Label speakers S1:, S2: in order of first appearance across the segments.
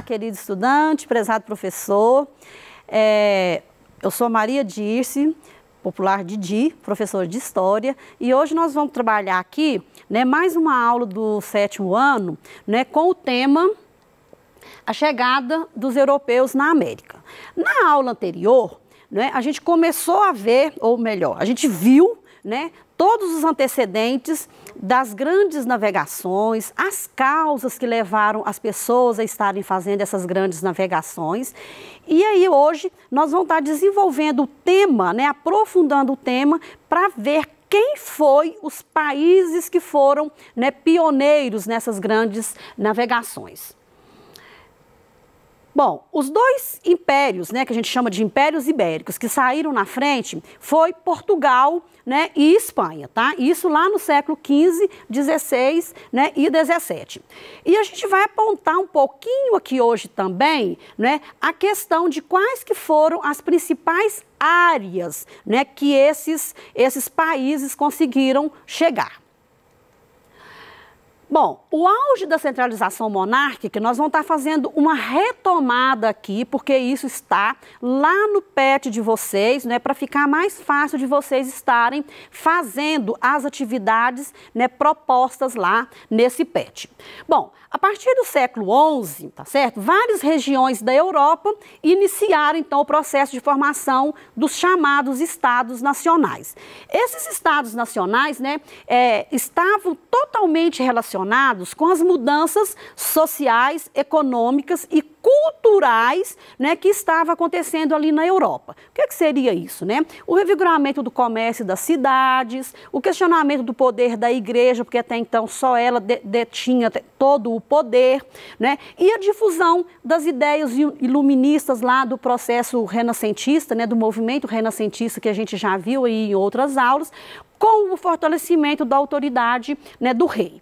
S1: querido estudante, prezado professor. Eu sou Maria Dirce, popular Didi, professora de História, e hoje nós vamos trabalhar aqui, né, mais uma aula do 7º ano, né, com o tema A Chegada dos Europeus na América. Na aula anterior, né, a gente começou a ver, ou melhor, a gente viu, né, todos os antecedentes das grandes navegações, as causas que levaram as pessoas a estarem fazendo essas grandes navegações. E aí hoje nós vamos estar desenvolvendo o tema, né, aprofundando o tema para ver quem foi os países que foram, né, pioneiros nessas grandes navegações. Bom, os dois impérios, né, que a gente chama de impérios ibéricos, que saíram na frente, foi Portugal, né, e Espanha, tá? Isso lá no século XV, XVI, né, e XVII. E a gente vai apontar um pouquinho aqui hoje também, né, a questão de quais que foram as principais áreas, né, que esses países conseguiram chegar. Bom, o auge da centralização monárquica, nós vamos estar fazendo uma retomada aqui, porque isso está lá no PET de vocês, né, para ficar mais fácil de vocês estarem fazendo as atividades, né, propostas lá nesse PET. Bom, a partir do século XI, tá certo? Várias regiões da Europa iniciaram, então, o processo de formação dos chamados Estados Nacionais. Esses Estados Nacionais, né, estavam totalmente relacionados com as mudanças sociais, econômicas e culturais, né, que estava acontecendo ali na Europa. O que seria isso, né? O revigoramento do comércio das cidades, o questionamento do poder da igreja, porque até então só ela detinha todo o poder, né? E a difusão das ideias iluministas lá do processo renascentista, né, do movimento renascentista que a gente já viu aí em outras aulas, com o fortalecimento da autoridade, né, do rei.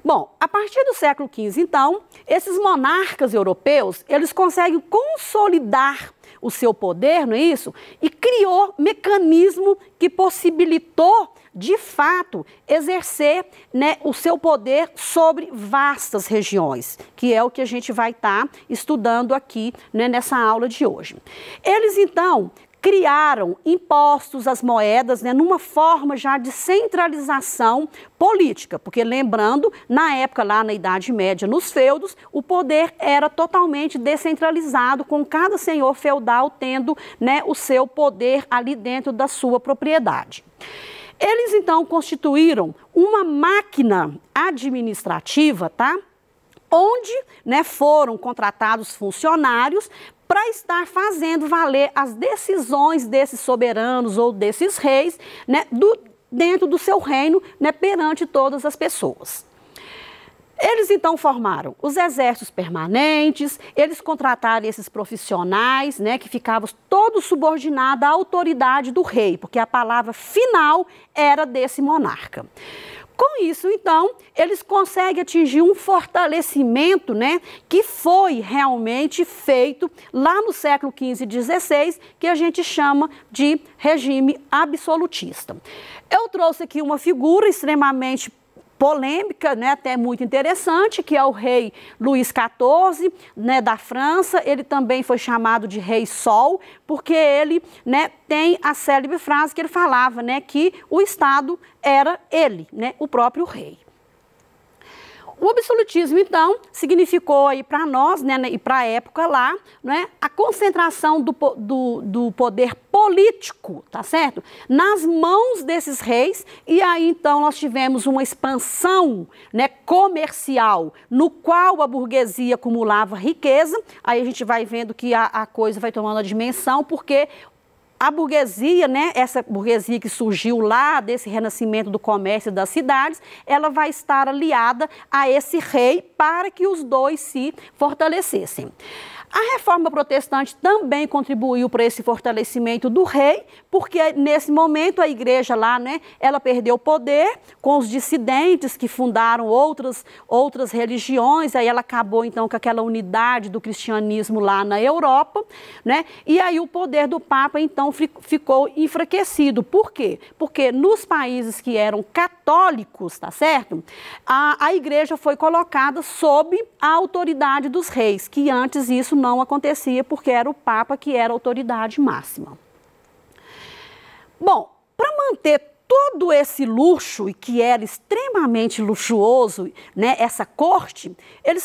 S1: Bom, a partir do século XV, então, esses monarcas europeus, eles conseguem consolidar o seu poder, não é isso? E criou mecanismo que possibilitou, de fato, exercer, né, o seu poder sobre vastas regiões, que é o que a gente vai estar estudando aqui, né, nessa aula de hoje. Eles, então, criaram impostos às moedas, né, numa forma já de centralização política, porque lembrando, na época lá na Idade Média, nos feudos, o poder era totalmente descentralizado, com cada senhor feudal tendo, né, o seu poder ali dentro da sua propriedade. Eles então constituíram uma máquina administrativa, tá? Onde, né, foram contratados funcionários para estar fazendo valer as decisões desses soberanos ou desses reis, né, dentro do seu reino, né, perante todas as pessoas. Eles então formaram os exércitos permanentes, eles contrataram esses profissionais, né, que ficavam todos subordinados à autoridade do rei, porque a palavra final era desse monarca. Com isso, então, eles conseguem atingir um fortalecimento, né, que foi realmente feito lá no século XV e XVI, que a gente chama de regime absolutista. Eu trouxe aqui uma figura extremamente polêmica, né, até muito interessante, que é o rei Luís XIV, né, da França. Ele também foi chamado de Rei Sol, porque ele, né, tem a célebre frase que ele falava, né, que o Estado era ele, né, o próprio rei. O absolutismo, então, significou aí para nós, né, e para a época lá, né, a concentração do poder político, tá certo? Nas mãos desses reis, e aí então nós tivemos uma expansão, né, comercial, no qual a burguesia acumulava riqueza. Aí a gente vai vendo que a coisa vai tomando a dimensão, porque a burguesia, né, essa burguesia que surgiu lá desse renascimento do comércio das cidades, ela vai estar aliada a esse rei para que os dois se fortalecessem. A reforma protestante também contribuiu para esse fortalecimento do rei, porque nesse momento a igreja lá, né, ela perdeu o poder com os dissidentes que fundaram outras religiões, aí ela acabou então com aquela unidade do cristianismo lá na Europa, né, e aí o poder do Papa então ficou enfraquecido. Por quê? Porque nos países que eram católicos, tá certo? A igreja foi colocada sob a autoridade dos reis, que antes isso não acontecia porque era o Papa que era a autoridade máxima. Bom, para manter todo esse luxo, e que era extremamente luxuoso, né, essa corte,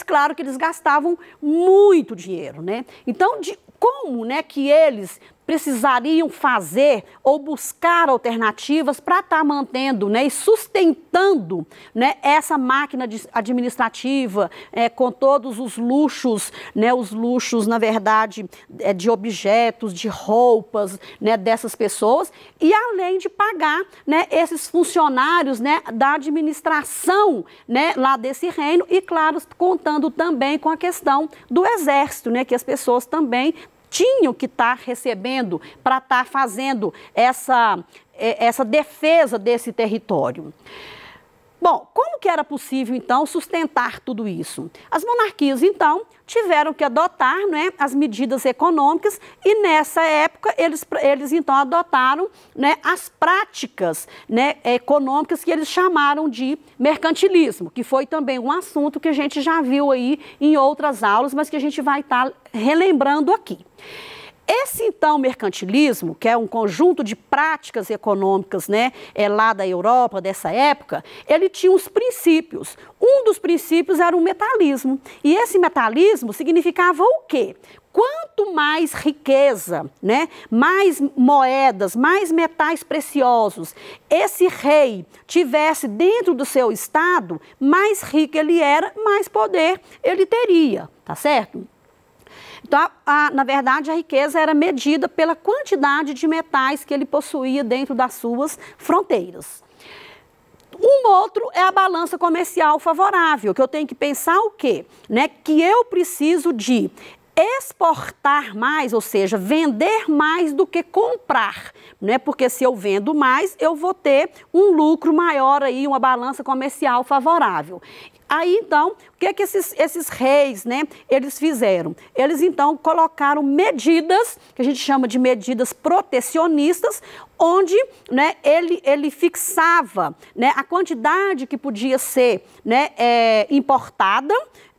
S1: claro que eles gastavam muito dinheiro, né? Então, como, né, que eles precisariam fazer ou buscar alternativas para estar mantendo, né, e sustentando, né, essa máquina administrativa com todos os luxos, né, na verdade, de objetos, de roupas, né, dessas pessoas, e além de pagar, né, esses funcionários, né, da administração, né, lá desse reino, e claro, contando também com a questão do exército, né, que as pessoas também tinham que estar recebendo para estar fazendo essa defesa desse território. Bom, como que era possível, então, sustentar tudo isso? As monarquias, então, tiveram que adotar, né, as medidas econômicas e, nessa época, eles então, adotaram, né, as práticas, né, econômicas que eles chamaram de mercantilismo, que foi também um assunto que a gente já viu aí em outras aulas, mas que a gente vai estar relembrando aqui. Esse, então, mercantilismo, que é um conjunto de práticas econômicas, né, lá da Europa, dessa época, ele tinha uns princípios. Um dos princípios era o metalismo. E esse metalismo significava o quê? Quanto mais riqueza, né, mais moedas, mais metais preciosos esse rei tivesse dentro do seu estado, mais rico ele era, mais poder ele teria, tá certo? Então, na verdade, a riqueza era medida pela quantidade de metais que ele possuía dentro das suas fronteiras. Um outro é a balança comercial favorável, que eu tenho que pensar o quê? Né? Que eu preciso de exportar mais, ou seja, vender mais do que comprar, né? Porque se eu vendo mais, eu vou ter um lucro maior aí, uma balança comercial favorável. Aí, então, o que é que esses reis, né, eles fizeram? Eles, então, colocaram medidas, que a gente chama de medidas protecionistas, onde, né, ele fixava, né, a quantidade que podia ser, né, importada,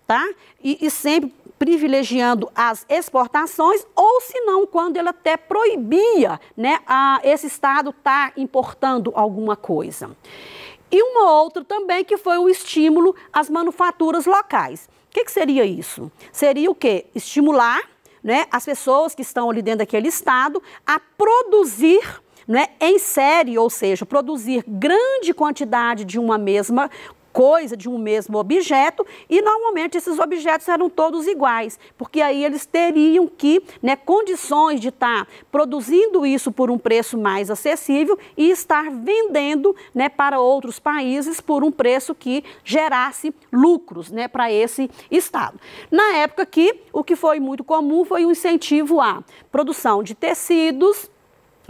S1: tá? E sempre privilegiando as exportações, ou se não, quando ele até proibia, né, esse Estado estar importando alguma coisa. E uma outra também que foi o estímulo às manufaturas locais. O que seria isso? Seria o quê? Estimular, né, as pessoas que estão ali dentro daquele estado a produzir, né, em série, ou seja, produzir grande quantidade de uma mesma coisa, de um mesmo objeto, e normalmente esses objetos eram todos iguais, porque aí eles teriam que, né, condições de estar produzindo isso por um preço mais acessível e estar vendendo, né, para outros países por um preço que gerasse lucros, né, para esse estado. Na época aqui, o que foi muito comum foi o incentivo à produção de tecidos,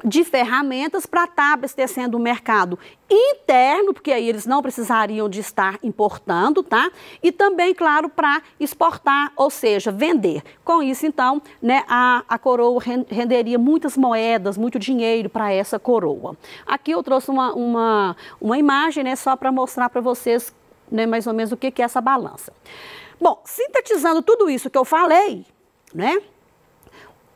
S1: de ferramentas para estar abastecendo o mercado interno, porque aí eles não precisariam de estar importando, tá? E também, claro, para exportar, ou seja, vender. Com isso, então, né, a coroa renderia muitas moedas, muito dinheiro para essa coroa. Aqui eu trouxe uma imagem, né, só para mostrar para vocês, né, mais ou menos o que é essa balança. Bom, sintetizando tudo isso que eu falei, né?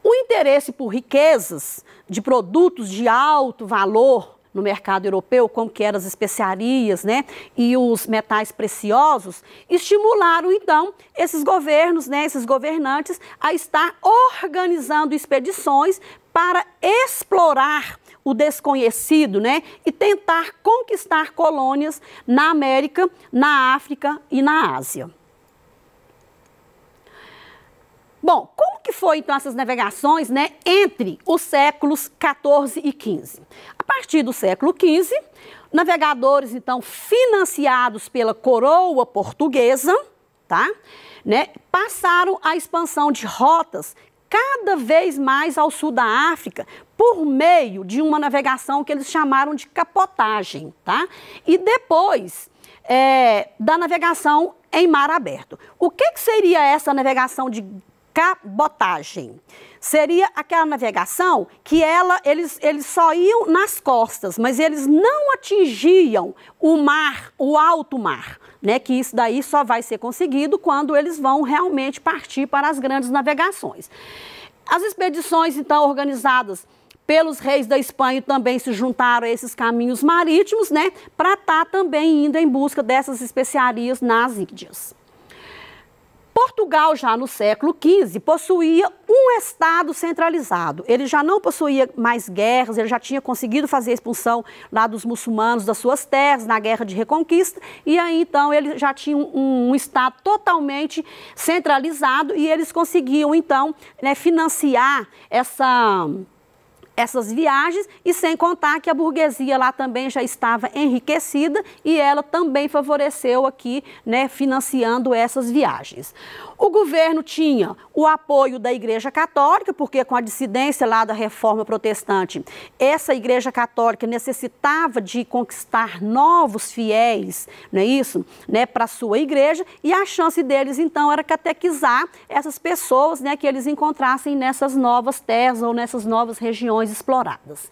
S1: O interesse por riquezas de produtos de alto valor no mercado europeu, como que eram as especiarias, né, e os metais preciosos, estimularam então esses governos, né, esses governantes a estar organizando expedições para explorar o desconhecido, né, e tentar conquistar colônias na América, na África e na Ásia. Bom, como que foi então essas navegações, né, entre os séculos XIV e XV? A partir do século XV, navegadores então financiados pela coroa portuguesa, tá? Né? Passaram a expansão de rotas cada vez mais ao sul da África por meio de uma navegação que eles chamaram de capotagem, tá? E depois da navegação em mar aberto. O que seria essa navegação de cabotagem? Seria aquela navegação que eles só iam nas costas, mas eles não atingiam o mar, o alto mar, né? Que isso daí só vai ser conseguido quando eles vão realmente partir para as grandes navegações. As expedições, então, organizadas pelos reis da Espanha também se juntaram a esses caminhos marítimos, né? Para estar também indo em busca dessas especiarias nas Índias. Portugal, já no século XV, possuía um Estado centralizado. Ele já não possuía mais guerras, ele já tinha conseguido fazer a expulsão lá dos muçulmanos das suas terras, na Guerra de Reconquista, e aí então ele já tinha um Estado totalmente centralizado e eles conseguiam então, né, financiar essas viagens, e sem contar que a burguesia lá também já estava enriquecida e ela também favoreceu aqui, né, financiando essas viagens. O governo tinha o apoio da Igreja Católica, porque com a dissidência lá da Reforma Protestante, essa Igreja Católica necessitava de conquistar novos fiéis, não é isso, né, para a sua igreja, e a chance deles então era catequizar essas pessoas, né, que eles encontrassem nessas novas terras ou nessas novas regiões exploradas.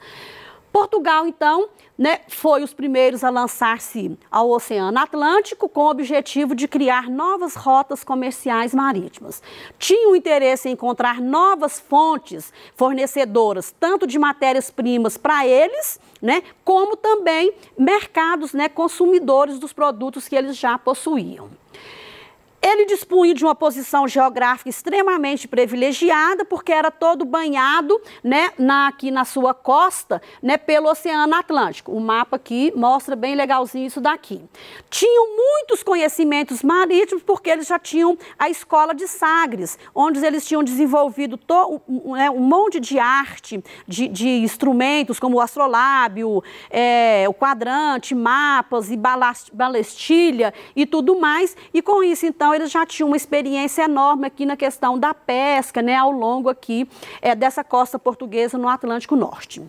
S1: Portugal, então, né, foi os primeiros a lançar-se ao Oceano Atlântico com o objetivo de criar novas rotas comerciais marítimas. Tinha o interesse em encontrar novas fontes fornecedoras, tanto de matérias-primas para eles, né, como também mercados, né, consumidores dos produtos que eles já possuíam. Ele dispunha de uma posição geográfica extremamente privilegiada, porque era todo banhado, né, aqui na sua costa, né, pelo Oceano Atlântico. O mapa aqui mostra bem legalzinho isso daqui. Tinham muitos conhecimentos marítimos, porque eles já tinham a escola de Sagres, onde eles tinham desenvolvido um monte de arte, de instrumentos, como o astrolábio, o quadrante, mapas e balestilha e tudo mais. E com isso, então, eles já tinham uma experiência enorme aqui na questão da pesca, né, ao longo aqui dessa costa portuguesa no Atlântico Norte.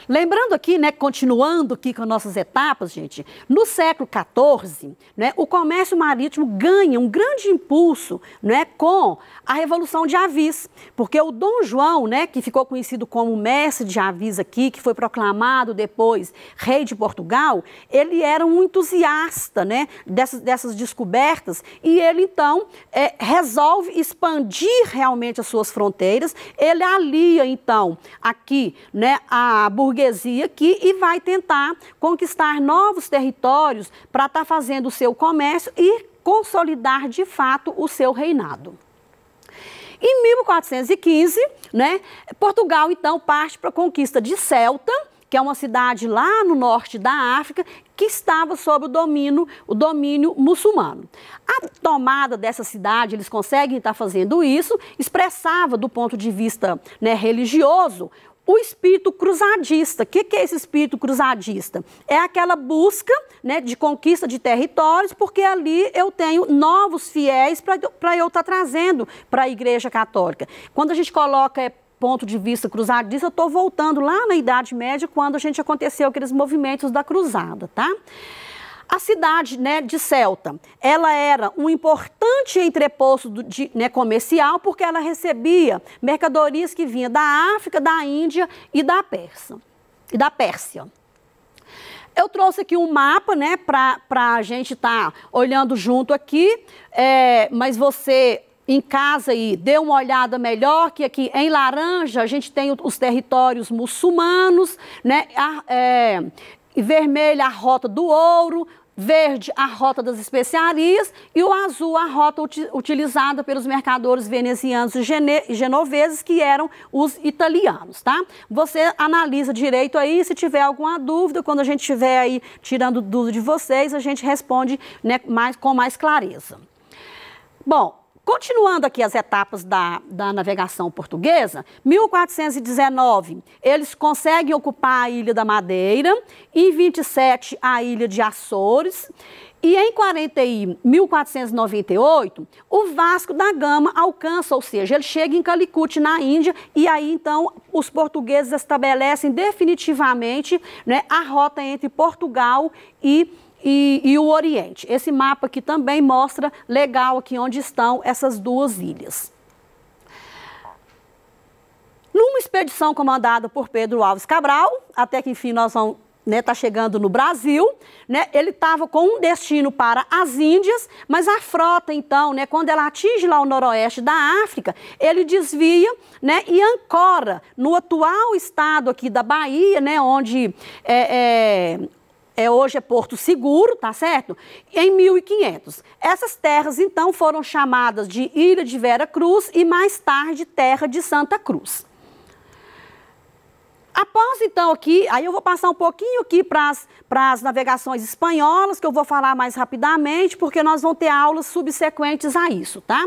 S1: Lembrando aqui, né, continuando aqui com nossas etapas, gente, no século XIV, né, o comércio marítimo ganha um grande impulso, né, com a Revolução de Avis, porque o Dom João, né, que ficou conhecido como mestre de Avis aqui, que foi proclamado depois rei de Portugal, ele era um entusiasta, né, dessas descobertas, e ele então resolve expandir realmente as suas fronteiras. Ele alia então aqui, né, a burguesia aqui e vai tentar conquistar novos territórios para estar fazendo o seu comércio e consolidar de fato o seu reinado. Em 1415, né, Portugal então parte para a conquista de Ceuta, que é uma cidade lá no norte da África, que estava sob o domínio muçulmano. A tomada dessa cidade, eles conseguem estar fazendo isso, expressava do ponto de vista, né, religioso, o espírito cruzadista. O que é esse espírito cruzadista? É aquela busca, né, de conquista de territórios, porque ali eu tenho novos fiéis para eu estar trazendo para a Igreja Católica. Quando a gente coloca ponto de vista cruzadista, eu estou voltando lá na Idade Média, quando aconteceu aqueles movimentos da cruzada, tá? A cidade, né, de Ceuta, ela era um importante entreposto comercial, porque ela recebia mercadorias que vinham da África, da Índia e da Pérsia. Eu trouxe aqui um mapa, né, para a gente estar olhando junto aqui, mas você em casa aí dê uma olhada melhor, que aqui em laranja a gente tem os territórios muçulmanos, né, vermelho a Rota do Ouro, verde a Rota das Especiarias e o azul a rota utilizada pelos mercadores venezianos e genoveses, que eram os italianos, tá? Você analisa direito aí, se tiver alguma dúvida, quando a gente estiver aí tirando dúvida de vocês, a gente responde, né, com mais clareza. Bom, continuando aqui as etapas da navegação portuguesa, 1419, eles conseguem ocupar a Ilha da Madeira, em 27 a Ilha de Açores, e em 1498, o Vasco da Gama alcança, ou seja, ele chega em Calicut, na Índia, e aí então os portugueses estabelecem definitivamente, né, a rota entre Portugal e o Oriente. Esse mapa aqui também mostra legal aqui onde estão essas duas ilhas. Numa expedição comandada por Pedro Álvares Cabral, até que enfim nós vamos, né, tá chegando no Brasil, né, ele estava com um destino para as Índias, mas a frota então, né, quando ela atinge lá o noroeste da África, ele desvia, né, e ancora no atual estado aqui da Bahia, né, onde hoje é Porto Seguro, tá certo? Em 1500. Essas terras, então, foram chamadas de Ilha de Vera Cruz e, mais tarde, Terra de Santa Cruz. Após, então, aqui, aí eu vou passar um pouquinho aqui para as navegações espanholas, que eu vou falar mais rapidamente, porque nós vamos ter aulas subsequentes a isso, tá?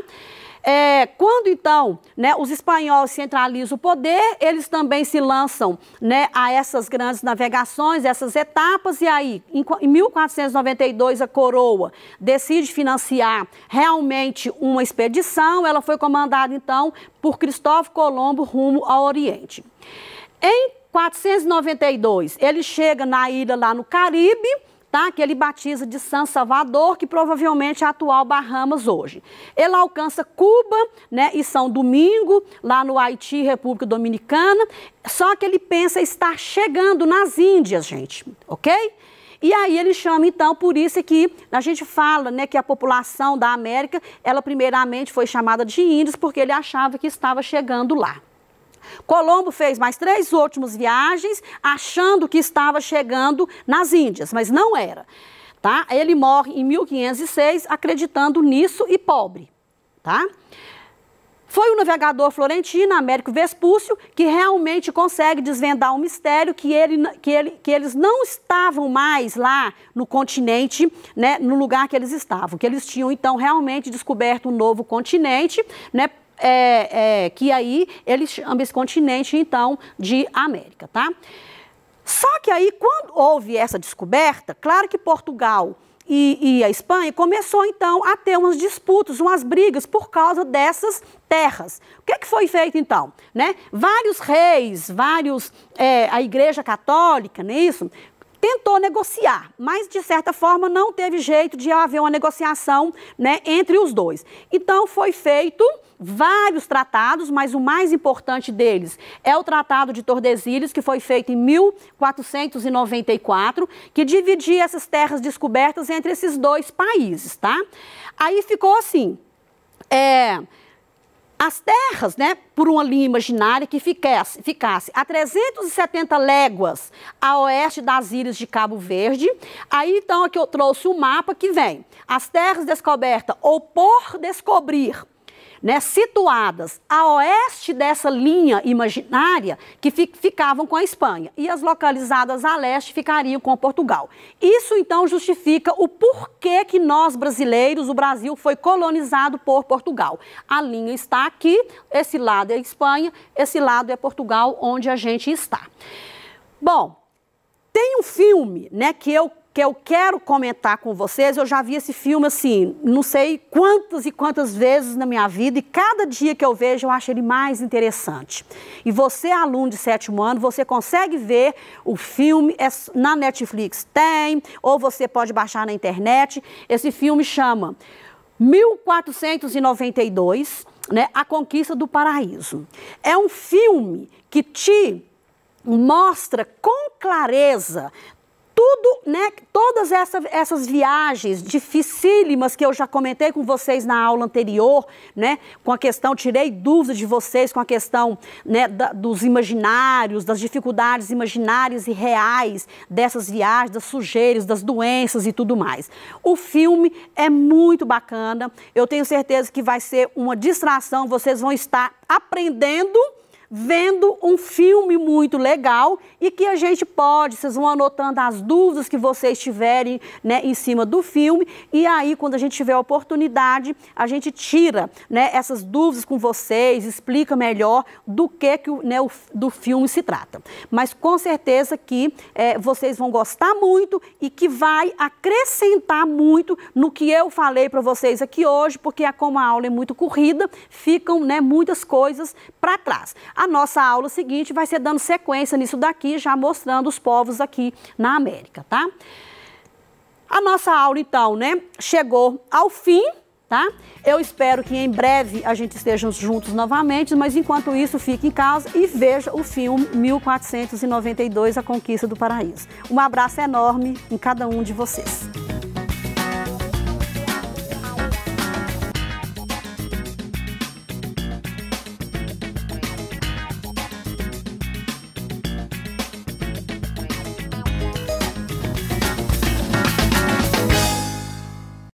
S1: Quando, então, né, os espanhóis centralizam o poder, eles também se lançam, né, a essas grandes navegações, essas etapas, e aí, em 1492, a coroa decide financiar realmente uma expedição, ela foi comandada, então, por Cristóvão Colombo rumo ao Oriente. Em 492, ele chega na ilha lá no Caribe, tá? Que ele batiza de San Salvador, que provavelmente é a atual Bahamas hoje. Ele alcança Cuba, né, e São Domingo, lá no Haiti, República Dominicana, só que ele pensa estar chegando nas Índias, gente, ok? E aí ele chama, então, por isso que a gente fala, né, que a população da América, ela primeiramente foi chamada de índios, porque ele achava que estava chegando lá. Colombo fez mais 3 últimas viagens, achando que estava chegando nas Índias, mas não era, tá? Ele morre em 1506, acreditando nisso e pobre, tá? Foi o navegador florentino, Américo Vespúcio, que realmente consegue desvendar um mistério que eles não estavam mais lá no continente, né, no lugar que eles estavam, que eles tinham, então, realmente descoberto um novo continente, né? Que aí eles chamam esse continente, então, de América, tá? Só que aí, quando houve essa descoberta, claro que Portugal e a Espanha começou, então, a ter umas disputas, umas brigas por causa dessas terras. O que foi feito, então? Né? Vários reis, a Igreja Católica, não é isso? Tentou negociar, mas de certa forma não teve jeito de haver uma negociação, né, entre os dois. Então foi feito vários tratados, mas o mais importante deles é o Tratado de Tordesilhas, que foi feito em 1494, que dividia essas terras descobertas entre esses dois países, tá? Aí ficou assim, as terras, né, por uma linha imaginária que ficasse a 370 léguas a oeste das ilhas de Cabo Verde. Aí, então, aqui eu trouxe um mapa que vem as terras descobertas ou por descobrir, né, situadas a oeste dessa linha imaginária que ficavam com a Espanha, e as localizadas a leste ficariam com Portugal. Isso, então, justifica o porquê que nós, brasileiros, o Brasil foi colonizado por Portugal. A linha está aqui, esse lado é Espanha, esse lado é Portugal, onde a gente está. Bom, tem um filme, né, que eu quero comentar com vocês. Eu já vi esse filme, assim, não sei quantas e quantas vezes na minha vida, e cada dia que eu vejo eu acho ele mais interessante. E você, aluno de 7º ano, você consegue ver o filme, na Netflix tem, ou você pode baixar na internet. Esse filme chama 1492, né, A Conquista do Paraíso. É um filme que te mostra com clareza tudo, né, todas essas viagens dificílimas que eu já comentei com vocês na aula anterior, né, com a questão, tirei dúvidas de vocês com a questão, né, dos imaginários, das dificuldades imaginárias e reais dessas viagens, das sujeiras, das doenças e tudo mais. O filme é muito bacana, eu tenho certeza que vai ser uma distração, vocês vão estar aprendendo vendo um filme muito legal e que a gente pode, vocês vão anotando as dúvidas que vocês tiverem, né, em cima do filme, e aí quando a gente tiver a oportunidade, a gente tira, né, essas dúvidas com vocês, explica melhor do que né, do filme se trata. Mas com certeza que vocês vão gostar muito e que vai acrescentar muito no que eu falei para vocês aqui hoje, porque como a aula é muito corrida, ficam, né, muitas coisas para trás. A nossa aula seguinte vai ser dando sequência nisso daqui, já mostrando os povos aqui na América, tá? A nossa aula, então, né, chegou ao fim, tá? Eu espero que em breve a gente esteja juntos novamente, mas enquanto isso, fique em casa e veja o filme 1492, A Conquista do Paraíso. Um abraço enorme em cada um de vocês.